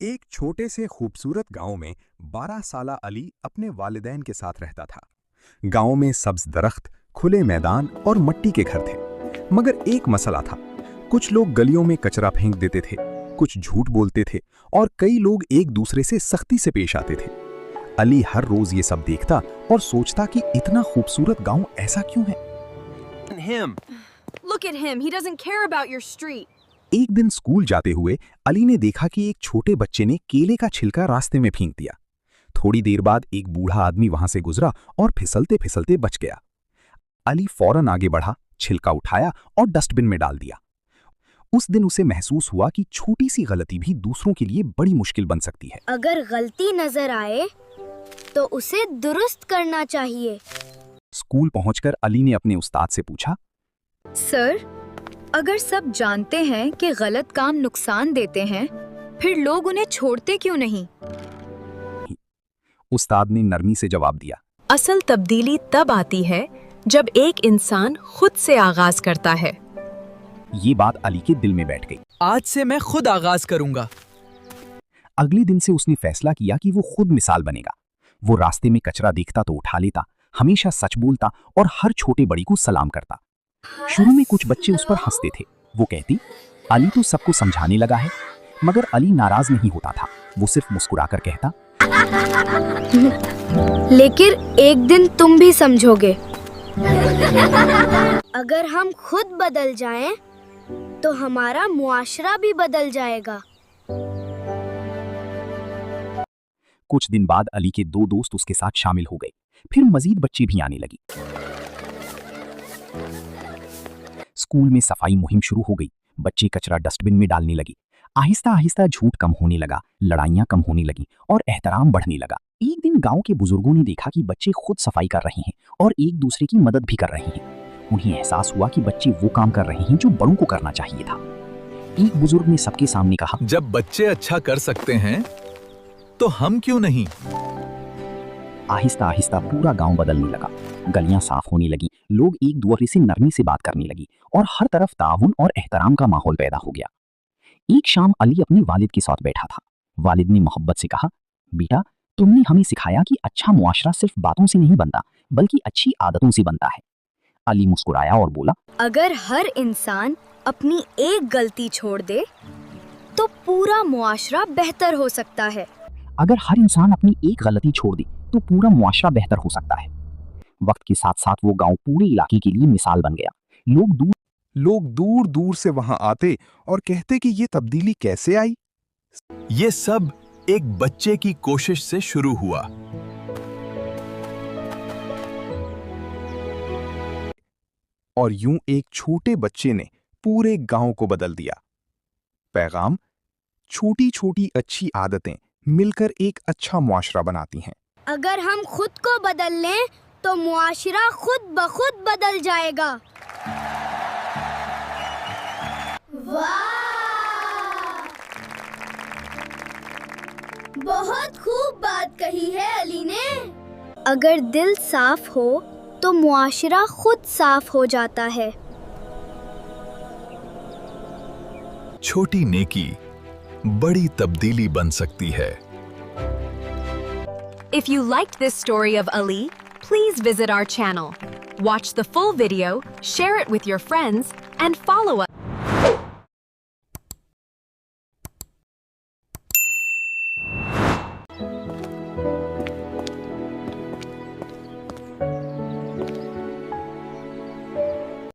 एक छोटे से खूबसूरत गांव में 12 साला अली अपने वालिदैन के साथ रहता था। गांव में सब्ज दरख्त, खुले मैदान और मट्टी के घर थे। मगर एक मसला था। कुछ लोग गलियों में कचरा फेंक देते थे, कुछ झूठ बोलते थे और कई लोग एक दूसरे से सख्ती से पेश आते थे। अली हर रोज ये सब देखता और सोचता कि इतना खूबसूरत गांव ऐसा क्यों है। Look at him. He doesn't care about your street. एक दिन स्कूल जाते हुए अली ने देखा कि एक छोटे बच्चे ने केले का छिलका रास्ते में फेंक दिया। थोड़ी देर बाद एक बूढ़ा आदमी वहां से गुजरा और फिसलते फिसलते बच गया। अली फौरन आगे बढ़ा, छिलका उठाया और डस्टबिन में डाल दिया। उस दिन उसे महसूस हुआ कि छोटी सी गलती भी दूसरों के लिए बड़ी मुश्किल बन सकती है। अगर गलती नजर आए तो उसे दुरुस्त करना चाहिए। स्कूल पहुंचकर अली ने अपने उस्ताद से पूछा, सर, अगर सब जानते हैं कि गलत काम नुकसान देते हैं, फिर लोग उन्हें छोड़ते क्यों नहीं? उस्ताद ने नरमी से जवाब दिया, असल तब्दीली तब आती है जब एक इंसान खुद से आगाज करता है। ये बात अली के दिल में बैठ गई। आज से मैं खुद आगाज करूंगा। अगले दिन से उसने फैसला किया कि वो खुद मिसाल बनेगा। वो रास्ते में कचरा देखता तो उठा लेता, हमेशा सच बोलता और हर छोटे बड़ी को सलाम करता। शुरू में कुछ बच्चे उस पर हंसते थे। वो कहती, अली तो सबको समझाने लगा है। मगर अली नाराज नहीं होता था। वो सिर्फ मुस्कुराकर कहता, लेकिन एक दिन तुम भी समझोगे। अगर हम खुद बदल जाएं, तो हमारा मुआशरा भी बदल जाएगा। कुछ दिन बाद अली के 2 दोस्त उसके साथ शामिल हो गए। फिर मजीद बच्चे भी आने लगी। स्कूल में सफाई मुहिम शुरू हो गई। बच्चे कचरा डस्टबिन में डालने लगे। आहिस्ता आहिस्ता झूठ कम होने लगा, लड़ाइयां कम होने लगी और एहतराम बढ़ने लगा। एक दिन गांव के बुजुर्गों ने देखा कि बच्चे खुद सफाई कर रहे हैं और एक दूसरे की मदद भी कर रहे हैं। उन्हें एहसास हुआ कि बच्चे वो काम कर रहे हैं जो बड़ों को करना चाहिए था। एक बुजुर्ग ने सबके सामने कहा, जब बच्चे अच्छा कर सकते हैं तो हम क्यों नहीं? आहिस्ता आहिस्ता पूरा गांव बदलने लगा। गलियां साफ होने लगी, लोग एक दूसरे से नरमी से बात करने लगी और हर तरफ ताउन और एहतराम का माहौल पैदा हो गया। एक शाम अली अपने वालिद के साथ बैठा था। वालिद ने मोहब्बत से कहा, बेटा, तुमने हमें सिखाया कि अच्छा मुआशरा सिर्फ बातों से नहीं बनता, बल्कि अच्छी आदतों से बनता है। अली मुस्कुराया और बोला, अगर हर इंसान अपनी एक गलती छोड़ दे, तो पूरा मुआशरा बेहतर हो सकता है। अगर हर इंसान अपनी एक गलती छोड़ दे तो पूरा मुआशरा बेहतर हो सकता है। वक्त के साथ साथ वो गांव पूरे इलाके के लिए मिसाल बन गया। लोग दूर दूर से वहां आते और कहते कि ये तब्दीली कैसे आई। ये सब एक बच्चे की कोशिश से शुरू हुआ। और यूं एक छोटे बच्चे ने पूरे गांव को बदल दिया। पैगाम: छोटी छोटी अच्छी आदतें मिलकर एक अच्छा मुआशरा बनाती हैं। अगर हम खुद को बदल लें तो मुआशरा खुद ब खुद बदल जाएगा। वाह! बहुत खूब बात कही है अली ने। अगर दिल साफ हो तो मुआशरा खुद साफ हो जाता है। छोटी नेकी बड़ी तब्दीली बन सकती है। If you liked this story of Ali, please visit our channel. Watch the full video, share it with your friends, and follow